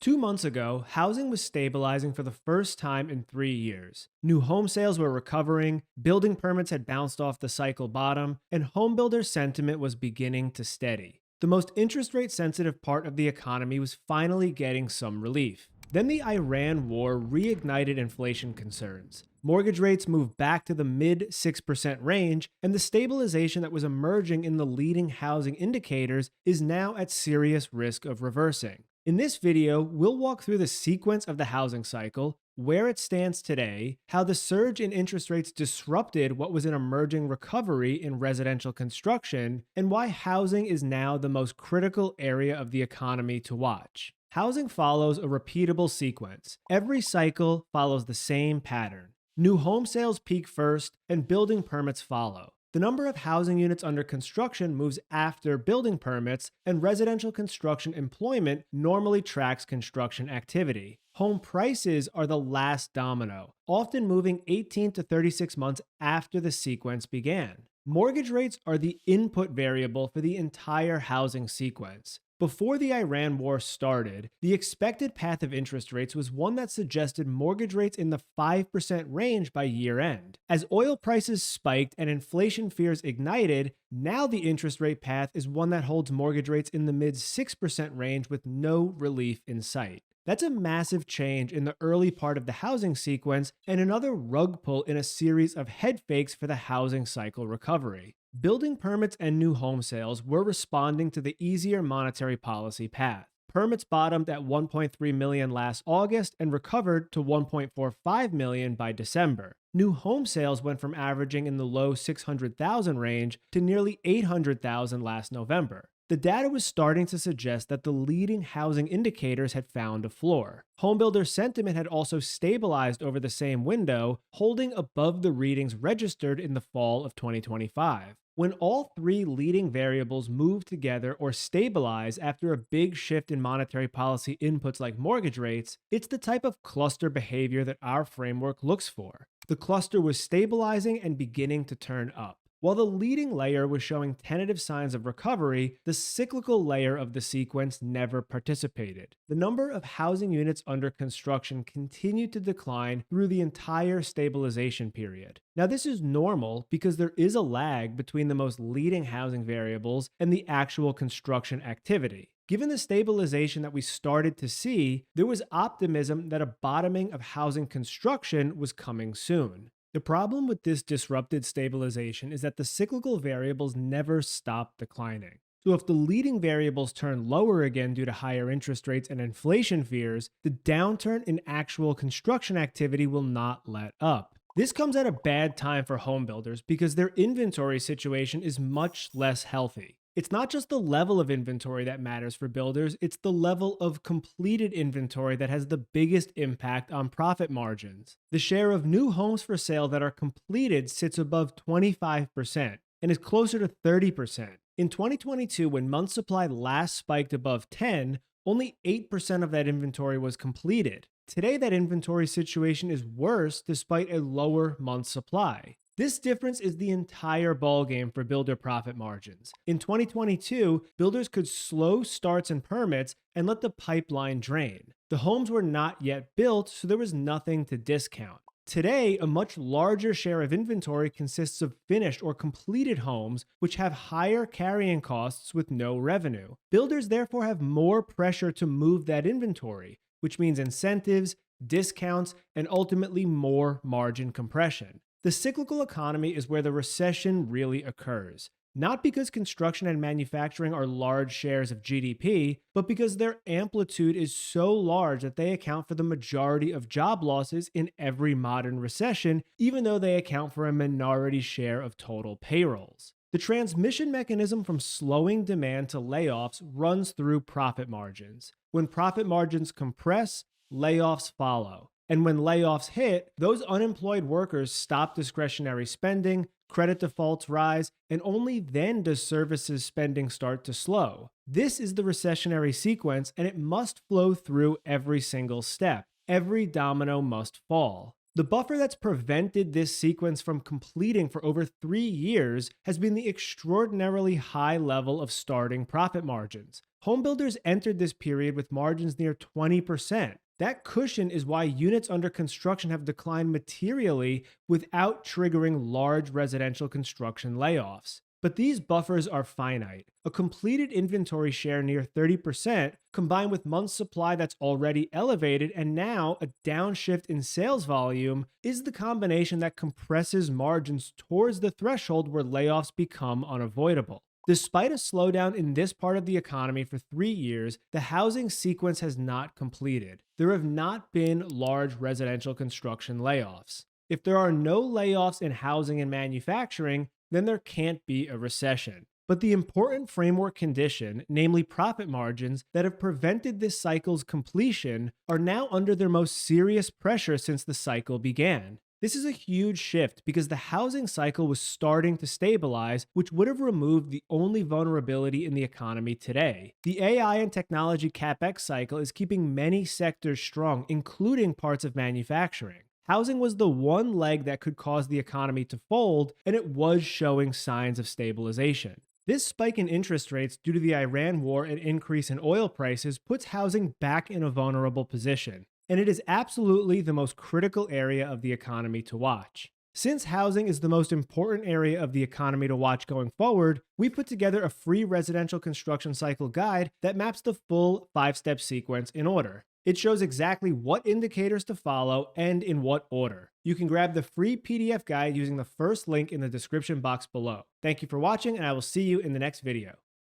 2 months ago, housing was stabilizing for the first time in 3 years. New home sales were recovering, building permits had bounced off the cycle bottom, and homebuilder sentiment was beginning to steady. The most interest rate sensitive part of the economy was finally getting some relief. Then the Iran war reignited inflation concerns. Mortgage rates moved back to the mid 6% range, and the stabilization that was emerging in the leading housing indicators is now at serious risk of reversing. In this video, we'll walk through the sequence of the housing cycle, where it stands today, how the surge in interest rates disrupted what was an emerging recovery in residential construction, and why housing is now the most critical area of the economy to watch. Housing follows a repeatable sequence. Every cycle follows the same pattern. New home sales peak first, and building permits follow. The number of housing units under construction moves after building permits, and residential construction employment normally tracks construction activity. Home prices are the last domino, often moving 18 to 36 months after the sequence began. Mortgage rates are the input variable for the entire housing sequence. Before the Iran war started, the expected path of interest rates was one that suggested mortgage rates in the 5% range by year end. As oil prices spiked and inflation fears ignited, now the interest rate path is one that holds mortgage rates in the mid 6% range with no relief in sight. That's a massive change in the early part of the housing sequence and another rug pull in a series of head fakes for the housing cycle recovery. Building permits and new home sales were responding to the easier monetary policy path. Permits bottomed at 1.3 million last August and recovered to 1.45 million by December. New home sales went from averaging in the low 600,000 range to nearly 800,000 last November. The data was starting to suggest that the leading housing indicators had found a floor. Homebuilder sentiment had also stabilized over the same window, holding above the readings registered in the fall of 2025. When all three leading variables move together or stabilize after a big shift in monetary policy inputs like mortgage rates, it's the type of cluster behavior that our framework looks for. The cluster was stabilizing and beginning to turn up. While the leading layer was showing tentative signs of recovery, the cyclical layer of the sequence never participated. The number of housing units under construction continued to decline through the entire stabilization period. Now, this is normal because there is a lag between the most leading housing variables and the actual construction activity. Given the stabilization that we started to see, there was optimism that a bottoming of housing construction was coming soon. The problem with this disrupted stabilization is that the cyclical variables never stop declining. So if the leading variables turn lower again due to higher interest rates and inflation fears, the downturn in actual construction activity will not let up. This comes at a bad time for home builders because their inventory situation is much less healthy. It's not just the level of inventory that matters for builders, it's the level of completed inventory that has the biggest impact on profit margins. The share of new homes for sale that are completed sits above 25% and is closer to 30%. In 2022, when month supply last spiked above 10, only 8% of that inventory was completed. Today, that inventory situation is worse despite a lower month supply. This difference is the entire ballgame for builder profit margins. In 2022, builders could slow starts and permits and let the pipeline drain. The homes were not yet built, so there was nothing to discount. Today, a much larger share of inventory consists of finished or completed homes, which have higher carrying costs with no revenue. Builders therefore have more pressure to move that inventory, which means incentives, discounts, and ultimately more margin compression. The cyclical economy is where the recession really occurs, not because construction and manufacturing are large shares of GDP, but because their amplitude is so large that they account for the majority of job losses in every modern recession, even though they account for a minority share of total payrolls. The transmission mechanism from slowing demand to layoffs runs through profit margins. When profit margins compress, layoffs follow. And when layoffs hit, those unemployed workers stop discretionary spending, credit defaults rise, and only then does services spending start to slow. This is the recessionary sequence, and it must flow through every single step. Every domino must fall. The buffer that's prevented this sequence from completing for over 3 years has been the extraordinarily high level of starting profit margins. Homebuilders entered this period with margins near 20%. That cushion is why units under construction have declined materially without triggering large residential construction layoffs. But these buffers are finite. A completed inventory share near 30%, combined with months' supply that's already elevated and now a downshift in sales volume, is the combination that compresses margins towards the threshold where layoffs become unavoidable. Despite a slowdown in this part of the economy for 3 years, the housing sequence has not completed. There have not been large residential construction layoffs. If there are no layoffs in housing and manufacturing, then there can't be a recession. But the important framework condition, namely profit margins, that have prevented this cycle's completion are now under their most serious pressure since the cycle began. This is a huge shift because the housing cycle was starting to stabilize, which would have removed the only vulnerability in the economy today. The AI and technology capex cycle is keeping many sectors strong, including parts of manufacturing. Housing was the one leg that could cause the economy to fold, and it was showing signs of stabilization. This spike in interest rates due to the Iran war and increase in oil prices puts housing back in a vulnerable position, and it is absolutely the most critical area of the economy to watch. Since housing is the most important area of the economy to watch going forward, we put together a free residential construction cycle guide that maps the full 5-step sequence in order. It shows exactly what indicators to follow and in what order. You can grab the free PDF guide using the first link in the description box below. Thank you for watching, and I will see you in the next video.